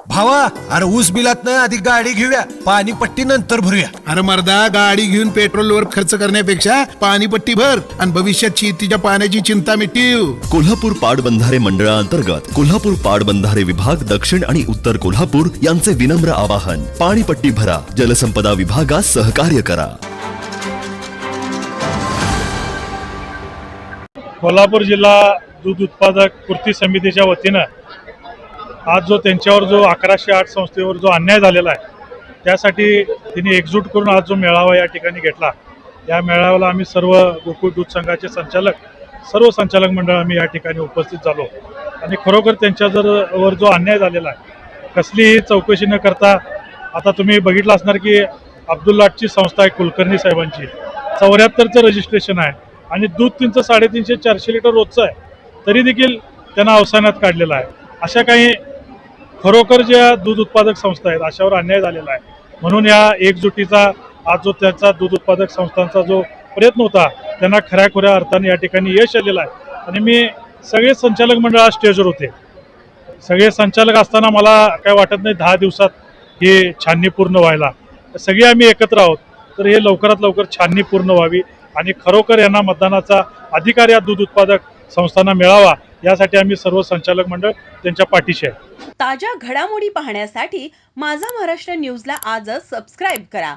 भावा, अरे ऊस बिलात ना आधी गाडी घेऊया, पाणी पट्टी नंतर भरूया. अरे मर्दा, गाडी घेऊन पेट्रोलवर खर्च करण्यापेक्षा पाणीपट्टी भर आणि भविष्यात शेतीच्या पाण्याची चिंता मिटव. कोल्हापूर पाटबंधारे मंडळाअंतर्गत कोल्हापूर पाटबंधारे विभाग दक्षिण आणि उत्तर कोल्हापूर यांचे विनम्र आवाहन. पाणीपट्टी भरा, जलसंपदा विभागास सहकार्य करा. कोल्हापूर जिल्हा दूध उत्पादक कृती समितीच्या वतीनं आज जो त्यांच्यावर जो 1108 संस्थेवर जो अन्याय झालेला आहे त्यासाठी त्यांनी एकजूट करून आज जो मेळावा या ठिकाणी घेतला. या मेळाव्याला आम्ही सर्व गोकुळ दूध संघाचे संचालक, सर्व संचालक मंडळ आम्ही या ठिकाणी उपस्थित झालो आणि खरोखर त्यांच्या वर जो अन्याय झालेला आहे कसलीही चौकशी न करता, आता तुम्ही बघितलं असणार की अब्दुल लाटची संस्था आहे कुलकर्णी साहेबांची, 74चं रजिस्ट्रेशन आहे आणि दूध त्यांचं 350-400 लिटर रोजचं आहे, तरी देखील त्यांना अवसानात काढलेला आहे. अशा काही खरोखर ज्या दूध उत्पादक संस्था आहेत अशावर अन्याय झालेला आहे. म्हणून या एकजुटीचा आज जो त्याचा दूध उत्पादक संस्थांचा जो प्रयत्न होता त्यांना खऱ्याखुऱ्या अर्थाने या ठिकाणी यश आलेलं आहे. आणि मी सगळे संचालक मंडळ आज स्टेजवर होते. सगळे संचालक असताना मला काय वाटत नाही 10 दिवसात हे छाननी पूर्ण व्हायला. सगळे आम्ही एकत्र आहोत, तर हे लवकरात लवकर छाननी पूर्ण व्हावी आणि खरोखर यांना मतदानाचा अधिकार या दूध उत्पादक संस्थांना मिळावा यासाठी आम्ही सर्व संचालक मंडळ त्यांच्या पाठीशी आहे. ताज्या घडामोडी पाहण्यासाठी माझा महाराष्ट्र न्यूजला आजच सबस्क्राईब करा.